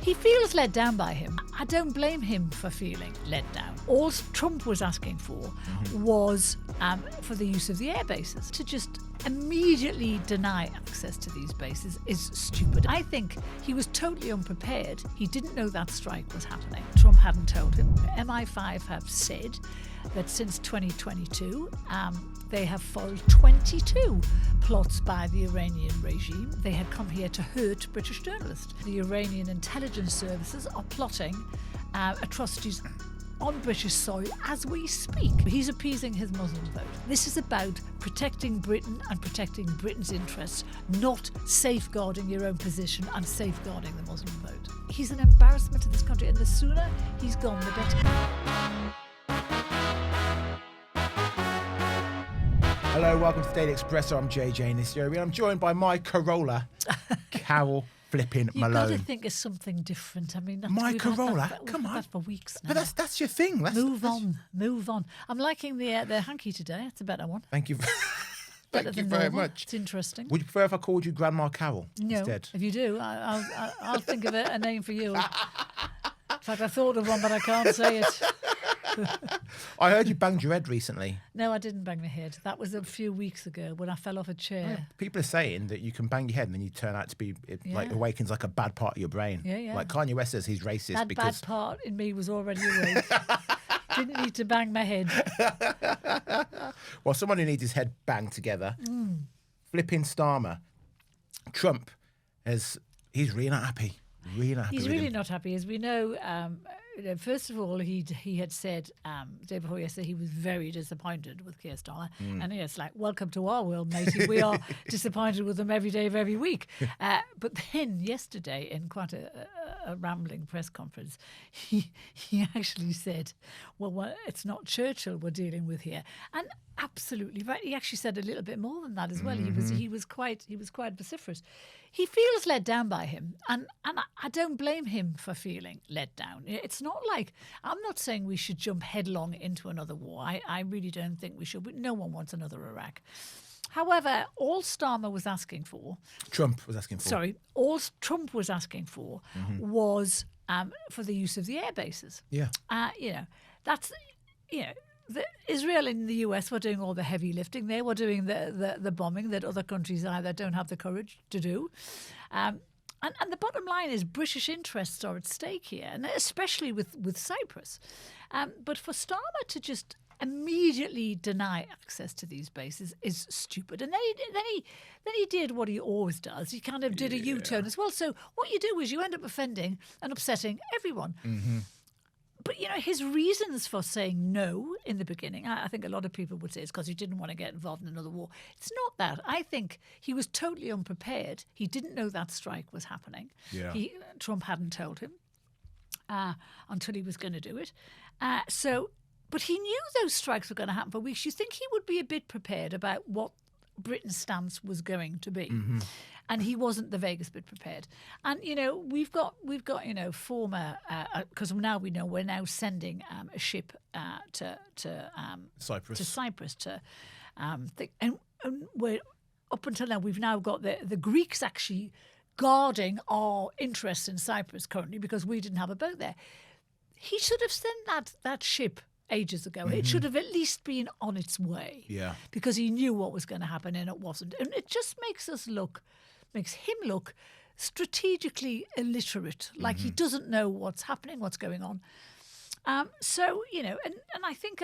He feels let down by him. I don't blame him for feeling let down. All Trump was asking for was for the use of the air bases. To just immediately deny access to these bases is stupid. I think he was totally unprepared. He didn't know that strike was happening. Trump hadn't told him. MI5 have said that since 2022, they have foiled 22 plots by the Iranian regime. They had come here to hurt British journalists. The Iranian intelligence services are plotting atrocities on British soil as we speak. He's appeasing his Muslim vote. This is about protecting Britain and protecting Britain's interests, not safeguarding your own position and safeguarding the Muslim vote. He's an embarrassment to this country, and the sooner he's gone, the better. Hello, welcome to Daily Expresso. I'm JJ Anisiobi, and I'm joined by my Carole, Carole flipping Malone. You've got to think of something different. I mean, my Carole, come on. That for weeks now. But that's your thing. Move on. I'm liking the hanky today. It's a better one. Thank you. Thank you very much. It's interesting. Would you prefer if I called you Grandma Carole instead? If you do, I'll think of a name for you. In fact, I thought of one, but I can't say it. I heard you banged your head recently. No, I didn't bang my head. That was a few weeks ago when I fell off a chair. Yeah. People are saying that you can bang your head and then you turn out to be, like, awakens like a bad part of your brain. Yeah. Like Kanye West says he's racist That because... bad part in me was already awake. Didn't need to bang my head. Well, someone who needs his head banged together. Flipping Starmer. Trump, he's really not happy. He's really not happy. As we know, first of all, he had said the day before yesterday he was very disappointed with Keir Starmer. And it's like, welcome to our world, matey. We are disappointed with them every day of every week. But then yesterday, in quite a rambling press conference, he actually said, well, it's not Churchill we're dealing with here. And absolutely right. He actually said a little bit more than that as well. He was quite vociferous. He feels let down by him, and I don't blame him for feeling let down. It's not like, I'm not saying we should jump headlong into another war. I really don't think we should. No one wants another Iraq. However, all Starmer was asking for... Trump was asking for. Sorry. All Trump was asking for was for the use of the air bases. Yeah. That's... Israel and the US were doing all the heavy lifting. They were doing the bombing that other countries either don't have the courage to do. And the bottom line is British interests are at stake here, and especially with Cyprus. But for Starmer to just immediately deny access to these bases is stupid. And then he did what he always does. He kind of did a U-turn as well. So what you do is you end up offending and upsetting everyone. But, his reasons for saying no in the beginning, I think a lot of people would say it's because he didn't want to get involved in another war. It's not that. I think he was totally unprepared. He didn't know that strike was happening. Yeah. Trump hadn't told him until he was going to do it. But he knew those strikes were going to happen for weeks. You think he would be a bit prepared about what Britain's stance was going to be. And he wasn't the vaguest bit prepared. And, we've got former, because now we know we're now sending a ship to Cyprus. And we're, up until now, we've now got the Greeks actually guarding our interests in Cyprus currently because we didn't have a boat there. He should have sent that ship ages ago. It should have at least been on its way. Yeah. Because he knew what was going to happen and it wasn't. And it just makes him look strategically illiterate, like he doesn't know what's happening, what's going on. And I think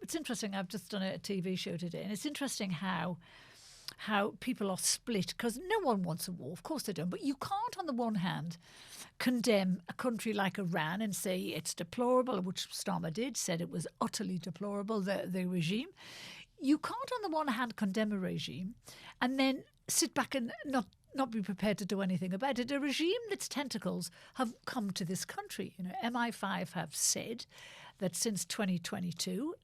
it's interesting, I've just done a TV show today, and it's interesting how people are split, because no one wants a war, of course they don't, but you can't on the one hand condemn a country like Iran and say it's deplorable, which Starmer did, said it was utterly deplorable, the regime. You can't on the one hand condemn a regime and then sit back and not be prepared to do anything about it. A regime that's tentacles have come to this country. MI5 have said that since 2022,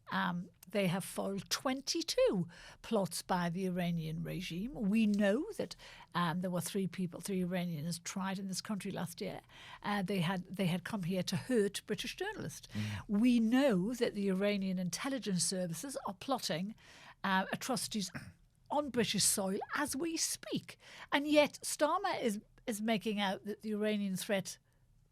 they have foiled 22 plots by the Iranian regime. We know that there were three Iranians tried in this country last year. They had come here to hurt British journalists. We know that the Iranian intelligence services are plotting atrocities on British soil as we speak. And yet Starmer is making out that the Iranian threat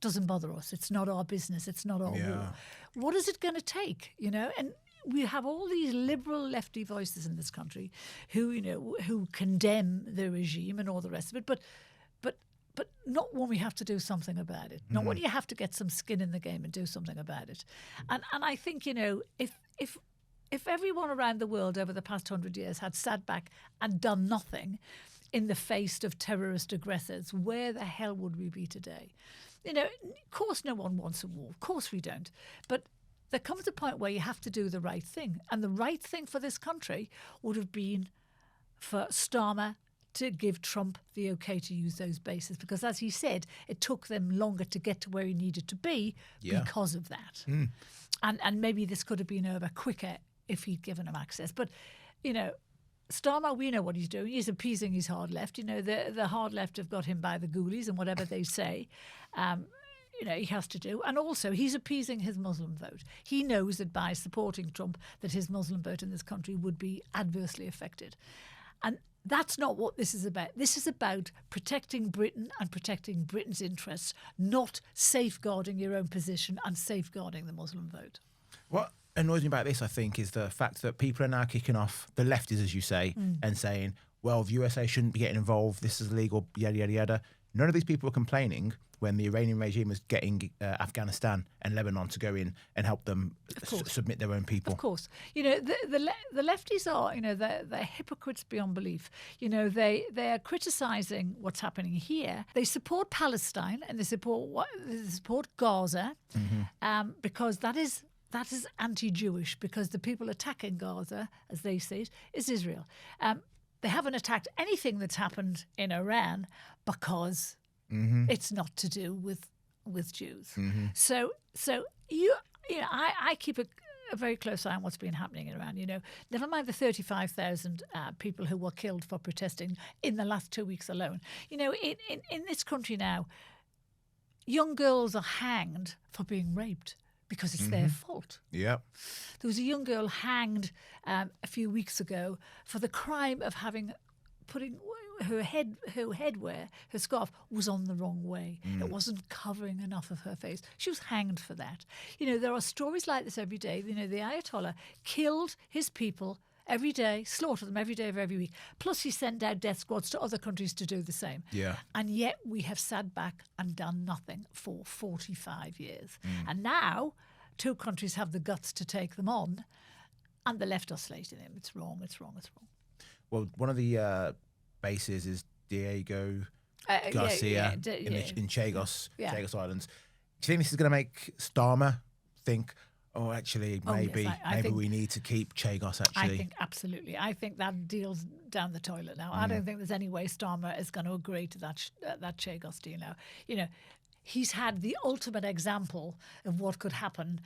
doesn't bother us. It's not our business. It's not our war. What is it going to take? And we have all these liberal lefty voices in this country who condemn the regime and all the rest of it, but not when we have to do something about it. Not when you have to get some skin in the game and do something about it. And I think, if everyone around the world over the past 100 years had sat back and done nothing in the face of terrorist aggressors, where the hell would we be today? Of course no one wants a war. Of course we don't. But there comes a point where you have to do the right thing. And the right thing for this country would have been for Starmer to give Trump the okay to use those bases. Because as he said, it took them longer to get to where he needed to be because of that. And maybe this could have been over quicker if he'd given him access. But, Starmer, we know what he's doing. He's appeasing his hard left. The hard left have got him by the ghoulies and whatever they say. He has to do. And also, he's appeasing his Muslim vote. He knows that by supporting Trump, that his Muslim vote in this country would be adversely affected. And that's not what this is about. This is about protecting Britain and protecting Britain's interests, not safeguarding your own position and safeguarding the Muslim vote. What annoys me about this, I think, is the fact that people are now kicking off the lefties, as you say, and saying, well, the USA shouldn't be getting involved. This is illegal, yada, yada, yada. None of these people were complaining when the Iranian regime was getting Afghanistan and Lebanon to go in and help them submit their own people. Of course. The lefties are, they're hypocrites beyond belief. They are criticising what's happening here. They support Palestine and they support Gaza because that is anti-Jewish, because the people attacking Gaza, as they say it, is Israel. They haven't attacked anything that's happened in Iran because it's not to do with Jews. So I keep a very close eye on what's been happening in Iran. Never mind the 35,000 people who were killed for protesting in the last 2 weeks alone. In this country now, young girls are hanged for being raped because it's their fault. There was a young girl hanged a few weeks ago for the crime of putting her headwear, her scarf, was on the wrong way. It wasn't covering enough of her face. She was hanged for that. There are stories like this every day. The Ayatollah killed his people every day, slaughtered them every day of every week. Plus he sent out death squads to other countries to do the same. And yet we have sat back and done nothing for 45 years. And now 2 countries have the guts to take them on, and the left are slating them. It's wrong, it's wrong, it's wrong. Well, one of the bases is Diego Garcia in Chagos Islands. Do you think this is going to make Starmer think, actually, maybe we need to keep Chagos, actually? I think absolutely. I think that deal's down the toilet now. I don't think there's any way Starmer is going to agree to that Chagos deal now. He's had the ultimate example of what could happen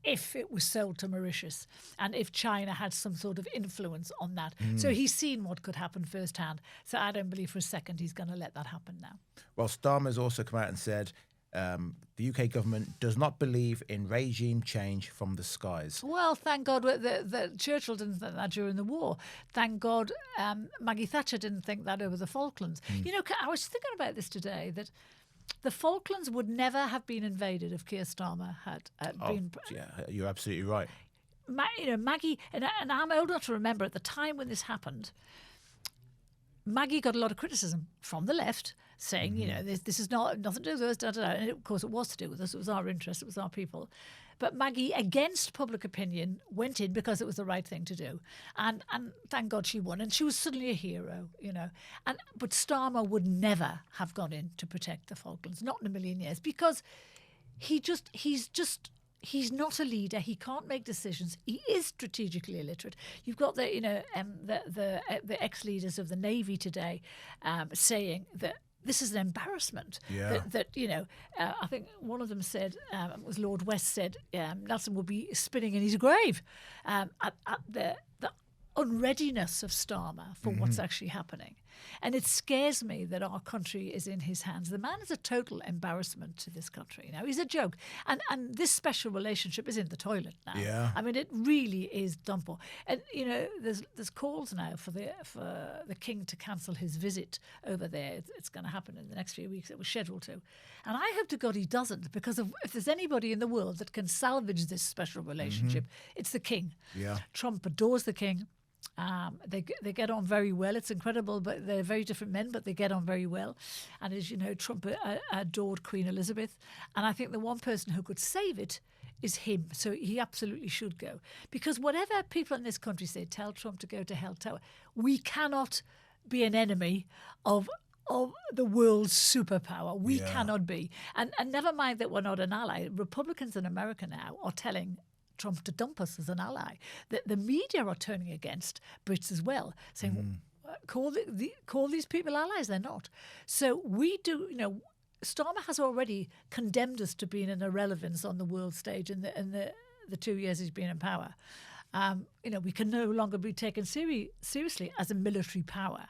if it was sold to Mauritius and if China had some sort of influence on that. So he's seen what could happen firsthand. So I don't believe for a second he's going to let that happen now. Well, Starmer's also come out and said the UK government does not believe in regime change from the skies. Well, thank God that Churchill didn't think that during the war. Thank God Maggie Thatcher didn't think that over the Falklands. I was thinking about this today, that the Falklands would never have been invaded if Keir Starmer had been... Yeah, you're absolutely right. Maggie, and I'm old enough to remember at the time when this happened, Maggie got a lot of criticism from the left saying, this is nothing to do with us, And of course it was to do with us. It was our interest. It was our people. But Maggie, against public opinion, went in because it was the right thing to do. And thank God she won. And she was suddenly a hero, But Starmer would never have gone in to protect the Falklands, not in a million years, because he's not a leader. He can't make decisions. He is strategically illiterate. You've got the ex-leaders of the Navy today saying that this is an embarrassment. I think one of them said, it was Lord West said, Nelson would be spinning in his grave at the unreadiness of Starmer for what's actually happening. And it scares me that our country is in his hands. The man is a total embarrassment to this country. Now, he's a joke. And this special relationship is in the toilet now. Yeah. I mean, it really is done for. And, there's calls now for the king to cancel his visit over there. It's going to happen in the next few weeks. It was scheduled to. And I hope to God he doesn't, because if there's anybody in the world that can salvage this special relationship, it's the king. Yeah. Trump adores the king. They get on very well. It's incredible, but they're very different men, but they get on very well. And as you know, Trump adored Queen Elizabeth. And I think the one person who could save it is him. So he absolutely should go. Because whatever people in this country say, tell Trump to go to hell tower. We cannot be an enemy of the world's superpower. We cannot be. And never mind that we're not an ally. Republicans in America now are telling Trump to dump us as an ally. The media are turning against Brits as well, saying, call these people allies. They're not. So we do, Starmer has already condemned us to being an irrelevance on the world stage in the 2 years he's been in power. We can no longer be taken seriously as a military power.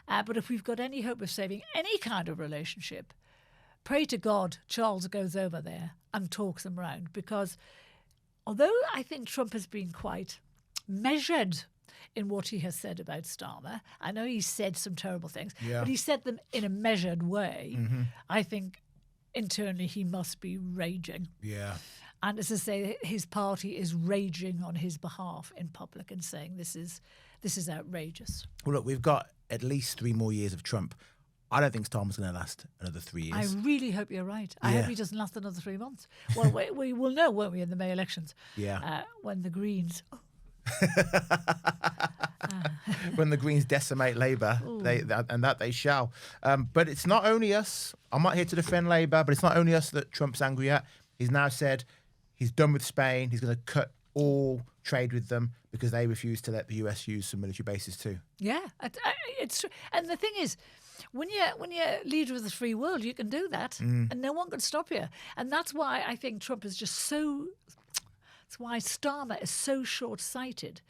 But if we've got any hope of saving any kind of relationship, pray to God Charles goes over there and talks them round. Because although I think Trump has been quite measured in what he has said about Starmer, I know he's said some terrible things, but he said them in a measured way. I think internally he must be raging. Yeah. And as I say, his party is raging on his behalf in public and saying this is outrageous. Well, look, we've got at least 3 more years of Trump. I don't think Starmer's going to last another 3 years. I really hope you're right. I hope he doesn't last another 3 months. Well, we will know, won't we, in the May elections? Yeah. When the Greens... when the Greens decimate Labour, they shall. But it's not only us. I'm not here to defend Labour, but it's not only us that Trump's angry at. He's now said he's done with Spain. He's going to cut all trade with them because they refuse to let the US use some military bases too. Yeah, it's true. And the thing is, when you're leader of the free world, you can do that, and no one can stop you. And that's why I think Trump is just so. That's why Starmer is so short-sighted.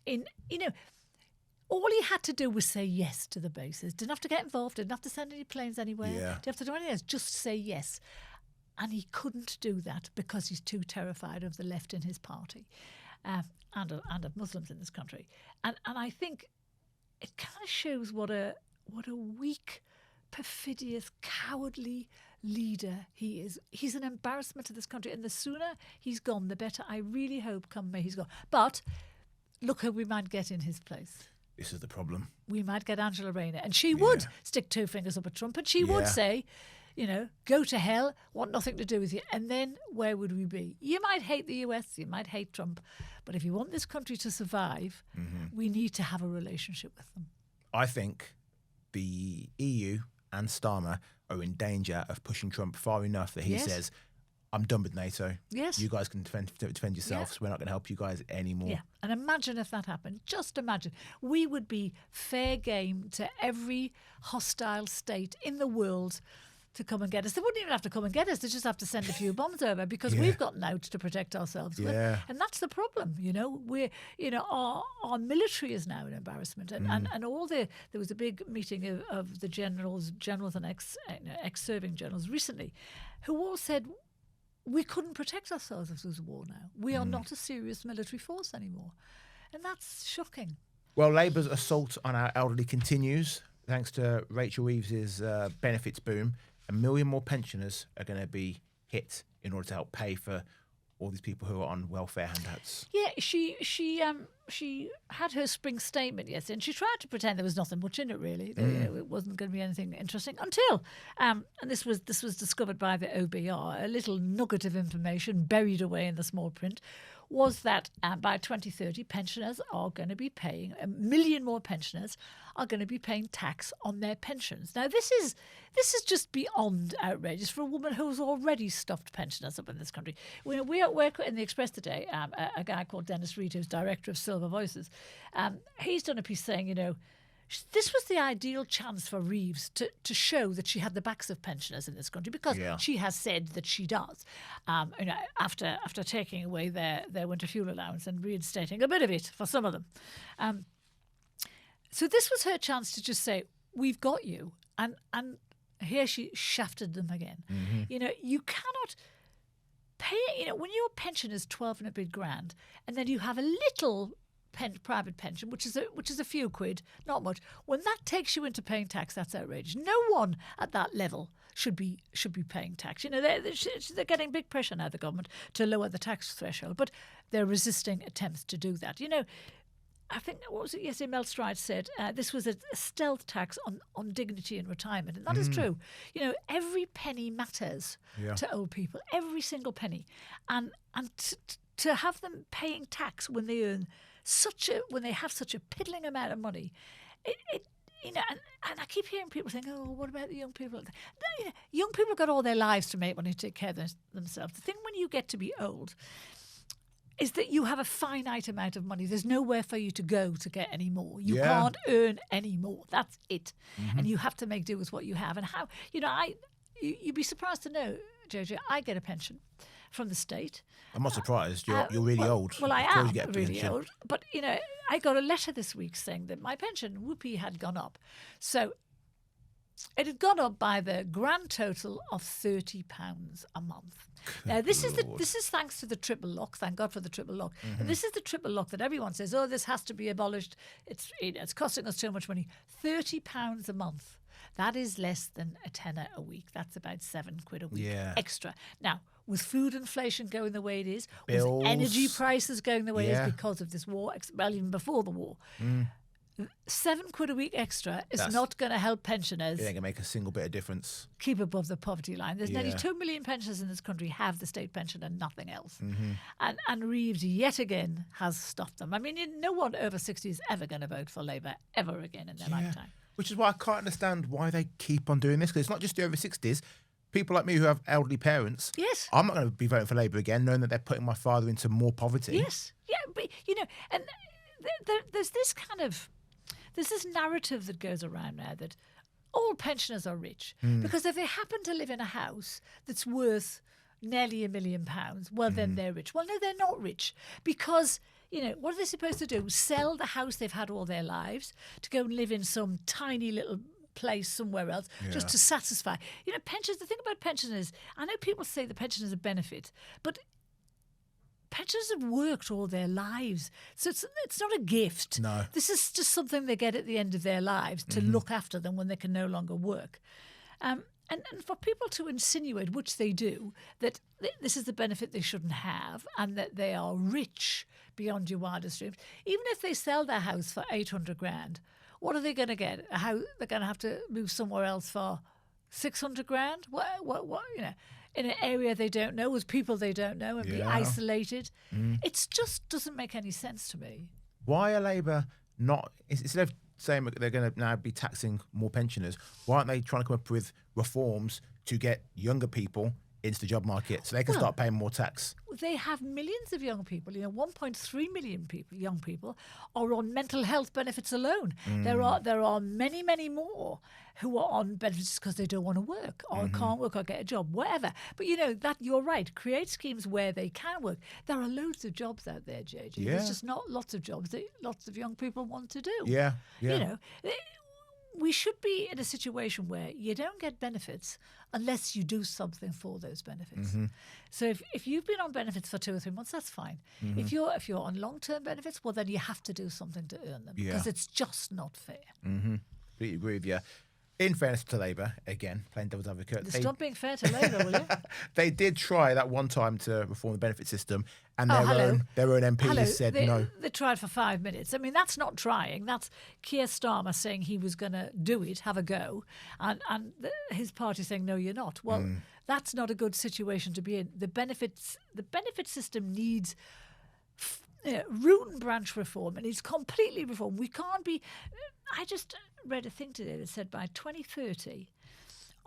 All he had to do was say yes to the bases. Didn't have to get involved. Didn't have to send any planes anywhere. Yeah. Didn't have to do anything else. Just say yes. And he couldn't do that because he's too terrified of the left in his party, and of Muslims in this country. And I think it kind of shows what a weak, perfidious, cowardly leader he is. He's an embarrassment to this country, and the sooner he's gone, the better. I really hope come May he's gone. But look who we might get in his place. This is the problem. We might get Angela Rayner, and she would stick 2 fingers up at Trump, and she would say, go to hell, want nothing to do with you. And then where would we be? You might hate the US, you might hate Trump, but if you want this country to survive, we need to have a relationship with them. I think the EU and Starmer are in danger of pushing Trump far enough that he says, I'm done with NATO. Yes. You guys can defend yourselves. We're not going to help you guys anymore. Yeah. And imagine if that happened. Just imagine. We would be fair game to every hostile state in the world to come and get us. They wouldn't even have to come and get us. They just have to send a few bombs over because we've got out to protect ourselves with. And that's the problem, We're, our military is now an embarrassment. And all there was a big meeting of the generals and ex-serving generals recently who all said we couldn't protect ourselves if there was a war now. We are not a serious military force anymore. And that's shocking. Well, Labour's assault on our elderly continues. Thanks to Rachel Reeves' benefits boom, 1 million more pensioners are going to be hit in order to help pay for all these people who are on welfare handouts. Yeah, she had her spring statement yesterday, and she tried to pretend there was nothing much in it really. It wasn't going to be anything interesting until, and this was discovered by the OBR, a little nugget of information buried away in the small print, was that by 2030 pensioners are going to be paying, 1 million more pensioners are going to be paying tax on their pensions. Now this is just beyond outrageous for a woman who's already stuffed pensioners up in this country. We're in the Express today, a guy called Dennis Reed, who's director of Silver Voices. He's done a piece saying, this was the ideal chance for Reeves to show that she had the backs of pensioners in this country, because she has said that she does. After taking away their winter fuel allowance and reinstating a bit of it for some of them. So this was her chance to just say, we've got you. And here she shafted them again. You know, you cannot pay, you know, when your pension is 12 and a bit grand, and then you have a little private pension, which is a few quid, not much. When that takes you into paying tax, that's outrageous. No one at that level should be paying tax. You know, they're getting big pressure now, the government, to lower the tax threshold, but they're resisting attempts to do that. You know, I think, what was it yesterday, Mel Stride said, this was a stealth tax on dignity and retirement. And that is true. You know, every penny matters to old people, every single penny. And to have them paying tax when they earn when they have such a piddling amount of money, you know, and I keep hearing people saying, oh, what about the young people? You know, young people have got all their lives to make money to take care of themselves. The thing when you get to be old is that you have a finite amount of money. There's nowhere for you to go to get any more. You can't earn any more. That's it. And you have to make do with what you have. And how, you know, you'd be surprised to know, Jojo, I get a pension from the state. I'm not surprised. You're really old. Well, I am really old. But, you know, I got a letter this week saying that my pension, whoopee, had gone up. So it had gone up by the grand total of £30 a month. Now, this is thanks to the triple lock. Thank God for the triple lock. And this is the triple lock that everyone says, oh, this has to be abolished. It's costing us too much money. £30 a month. That is less than a tenner a week. That's about £7 a week extra. Now, with food inflation going the way it is, bills, with energy prices going the way it is because of this war, well, even before the war, £7 a week extra is not going to help pensioners. It ain't going to make a single bit of difference. Keep above the poverty line. There's nearly 2 million pensioners in this country have the state pension and nothing else. And Reeves yet again has stopped them. I mean, no one over 60 is ever going to vote for Labour ever again in their lifetime. Which is why I can't understand why they keep on doing this, because it's not just the over 60s. People like me who have elderly parents. Yes. I'm not going to be voting for Labour again, knowing that they're putting my father into more poverty. Yes. Yeah, but, you know, and there's this kind of... There's this narrative that goes around now that all pensioners are rich because if they happen to live in a house that's worth nearly £1 million, well, then they're rich. Well, no, they're not rich because, you know, what are they supposed to do? Sell the house they've had all their lives to go and live in some tiny little place somewhere else just to satisfy. You know, pensions, the thing about pensioners, I know people say the pension is a benefit, but pensioners have worked all their lives. So it's not a gift. No. This is just something they get at the end of their lives to look after them when they can no longer work. And for people to insinuate, which they do, that this is the benefit they shouldn't have and that they are rich beyond your wildest dreams, even if they sell their house for 800 grand, what are they going to get? They're going to have to move somewhere else for 600 grand? What, you know, in an area they don't know, with people they don't know, and be isolated. It just doesn't make any sense to me. Why are Labour not, instead of saying they're going to now be taxing more pensioners, why aren't they trying to come up with reforms to get younger people into the job market so they can start paying more tax? They have millions of young people. You know, 1.3 million young people are on mental health benefits alone. There are many, many more who are on benefits because they don't want to work or can't work or get a job, whatever. But you know that you're right. Create schemes where they can work. There are loads of jobs out there, JJ. There's just not lots of jobs that lots of young people want to do. Yeah. You know, we should be in a situation where you don't get benefits unless you do something for those benefits. So if you've been on benefits for 2 or 3 months, that's fine. If you're on long-term benefits, well, then you have to do something to earn them because it's just not fair. Completely agree with you. In fairness to Labour, again, playing devil's advocate. Stop being fair to Labour, will you? They did try that one time to reform the benefit system, and their own MPs said no. They tried for 5 minutes. I mean, that's not trying. That's Keir Starmer saying he was going to do it, have a go, and his party saying, no, you're not. Well, that's not a good situation to be in. The benefit system needs root and branch reform, and it's completely reformed. We can't be... I just read a thing today that said by 2030,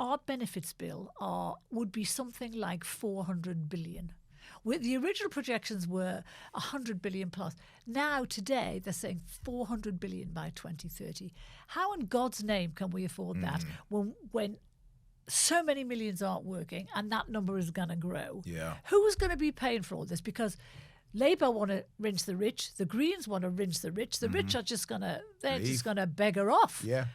our benefits bill would be something like 400 billion. The original projections were 100 billion plus. Now, today, they're saying 400 billion by 2030. How in God's name can we afford that when so many millions aren't working and that number is going to grow? Yeah. Who's going to be paying for all this? Because Labour want to rinse the rich. The Greens want to rinse the rich. The rich are just going to beggar off. Yeah.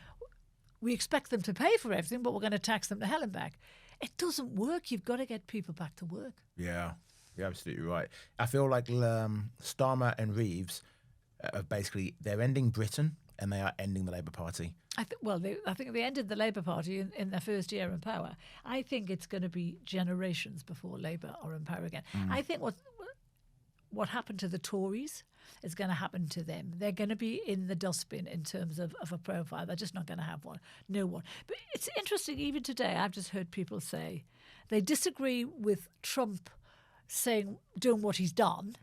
we expect them to pay for everything, but we're going to tax them to hell and back. It doesn't work. You've got to get people back to work. Yeah, you're absolutely right. I feel like Starmer and Reeves basically, they're ending Britain and they are ending the Labour Party. I think they ended the Labour Party in their first year in power. I think it's going to be generations before Labour are in power again. I think what happened to the Tories is going to happen to them. They're going to be in the dustbin in terms of a profile. They're just not going to have one. No one. But it's interesting, even today, I've just heard people say they disagree with Trump doing what he's done,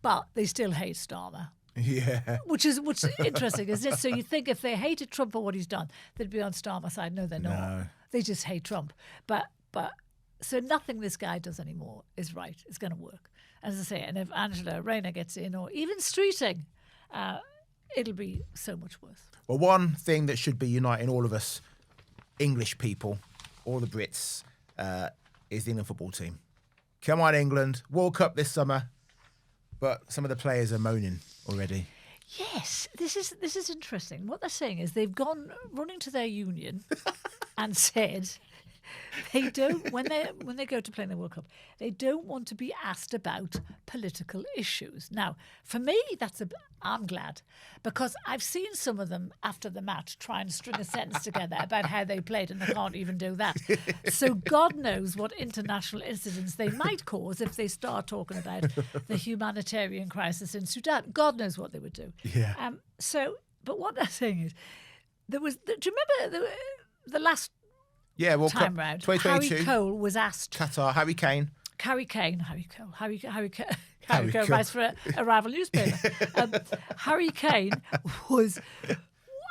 but they still hate Starmer. Yeah. Which is interesting, isn't it? So you think if they hated Trump for what he's done, they'd be on Starmer's side. No, they're not. No. They just hate Trump. But so nothing this guy does anymore is right. It's going to work. As I say, and if Angela Rayner gets in, or even Streeting, it'll be so much worse. Well, one thing that should be uniting all of us, English people, all the Brits, is the England football team. Come on, England. World Cup this summer. But some of the players are moaning already. Yes, this is interesting. What they're saying is they've gone running to their union and said they don't, when they go to play in the World Cup, they don't want to be asked about political issues. Now, for me, I'm glad, because I've seen some of them after the match try and string a sentence together about how they played, and they can't even do that. So God knows what international incidents they might cause if they start talking about the humanitarian crisis in Sudan. God knows what they would do. Yeah. But what they're saying is, do you remember the last World time Cup round, 2022. Harry Cole was asked. Qatar, Harry Kane. Harry Cole writes for a rival newspaper. Harry Kane was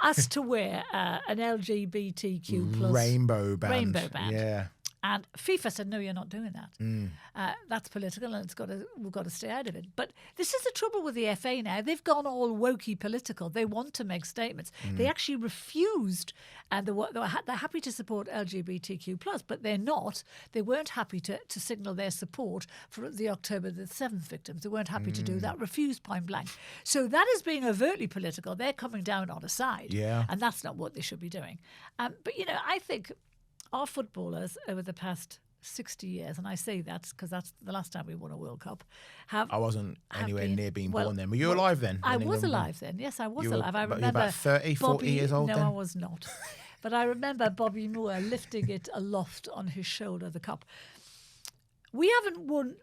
asked to wear an LGBTQ plus rainbow band. Yeah. And FIFA said, no, you're not doing that. That's political, and we've got to stay out of it. But this is the trouble with the FA now. They've gone all wokey political. They want to make statements. They actually refused, and they're happy to support LGBTQ+, but they're not. They weren't happy to signal their support for the October the 7th victims. They weren't happy to do that, refused point blank. So that is being overtly political. They're coming down on a side. Yeah. And that's not what they should be doing. But, I think our footballers over the past 60 years, and I say that because that's the last time we won a World Cup, I wasn't anywhere near being born then. Were you alive then? I was alive then. Yes, I was alive. I remember. You were about 30, 40 years old then? No, I was not. But I remember Bobby Moore lifting it aloft on his shoulder, the cup. We haven't won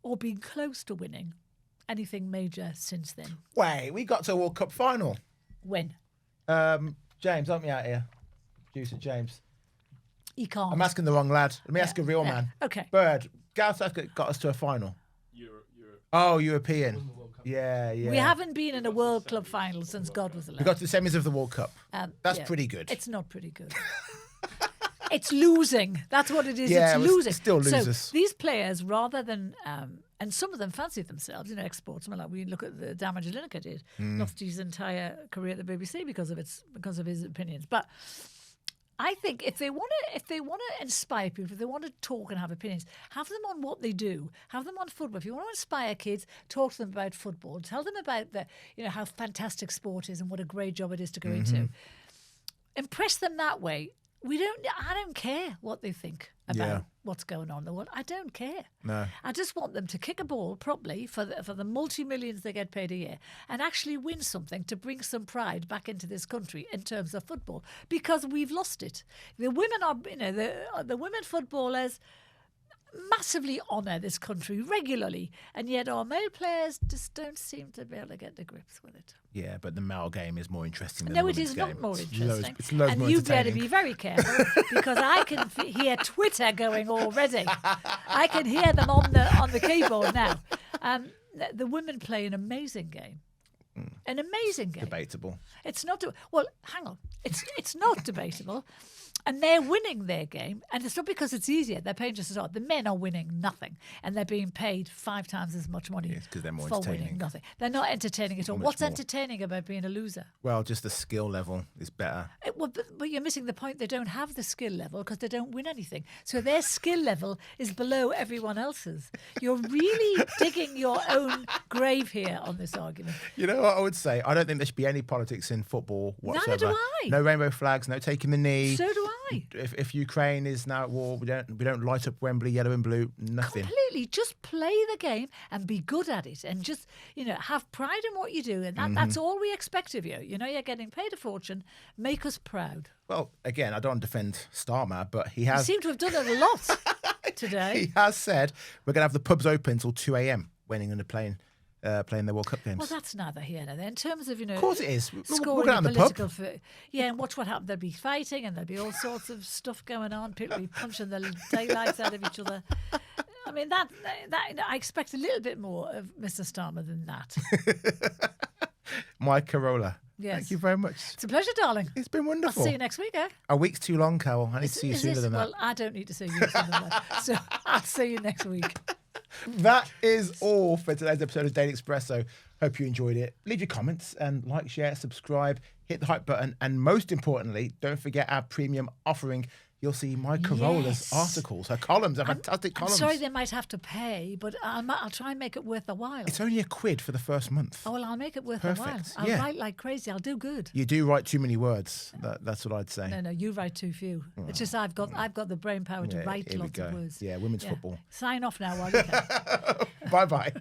or been close to winning anything major since then. Wait, we got to a World Cup final. When? James, help me out here. Producer James. He can't. I'm asking the wrong lad. Let me ask a real man. Okay. Bird, Gareth Southgate got us to a final. European. Yeah. We haven't been in a World Club final since God was alive. We got to the semis of the World Cup. That's pretty good. It's not pretty good. It's losing. That's what it is. Yeah, it's losing. Still losers. So these players, rather than, and some of them fancy themselves, export. Something like we look at the damage Lineker did, lost his entire career at the BBC because of his opinions. But I think if they want to inspire people, if they want to talk and have opinions, have them on what they do. Have them on football. If you want to inspire kids, talk to them about football. Tell them about how fantastic sport is and what a great job it is to go into. Impress them that way. I don't care what they think about what's going on in the world. I don't care. No. I just want them to kick a ball properly for the multi-millions they get paid a year and actually win something to bring some pride back into this country in terms of football, because we've lost it. The women are, the women footballers massively honour this country regularly, and yet our male players just don't seem to be able to get to grips with it. Yeah, but the male game is more interesting than the women's women's game. No, it is not more interesting. It's loads and more you better entertaining. be very careful, because I can hear Twitter going already. I can hear them on the keyboard now. The women play an amazing game. An amazing game. Debatable. It's not. Well, hang on. It's not debatable. And they're winning their game. And it's not because it's easier. They're paying just as hard. The men are winning nothing. And they're being paid 5 times as much money because they're more for entertaining. winning nothing. They're not entertaining at all. Much What's more. entertaining about being a loser? Well, just the skill level is better. But you're missing the point. They don't have the skill level because they don't win anything. So their skill level is below everyone else's. You're really digging your own grave here on this argument. You know what I would say? I don't think there should be any politics in football whatsoever. Neither do I. No rainbow flags, no taking the knee. So do I. If Ukraine is now at war, we don't light up Wembley yellow and blue. Nothing. Completely. Just play the game and be good at it, and just have pride in what you do, and that's all we expect of you. You're getting paid a fortune. Make us proud. Well, again, I don't want to defend Starmer, but he has. You seem to have done it a lot today. He has said we're going to have the pubs open until 2 a.m. when they're going to playing the World Cup games. Well, that's neither here nor there. In terms of, Of course it is. scoring We'll go down the pub. And watch what happens. There'll be fighting and there'll be all sorts of stuff going on. People will be punching the daylights out of each other. I mean, that I expect a little bit more of Mr. Starmer than that. My Carole. Yes. Thank you very much. It's a pleasure, darling. It's been wonderful. I'll see you next week, eh? A week's too long, Carole. I need to see you sooner than that. Well, I don't need to see you sooner than that. So I'll see you next week. That is all for today's episode of Daily Expresso. Hope you enjoyed it. Leave your comments and like, share, subscribe, hit the hype button, and most importantly, don't forget our premium offering. You'll see my Carole's articles, her columns, are fantastic columns. I'm sorry they might have to pay, but I'll try and make it worth the while. It's only £1 for the first month. Oh, well, I'll make it worth the while. I'll write like crazy. I'll do good. You do write too many words. That's what I'd say. No, you write too few. It's just I've got the brain power to write lots of words. Yeah, women's football. Sign off now while you can. Bye-bye.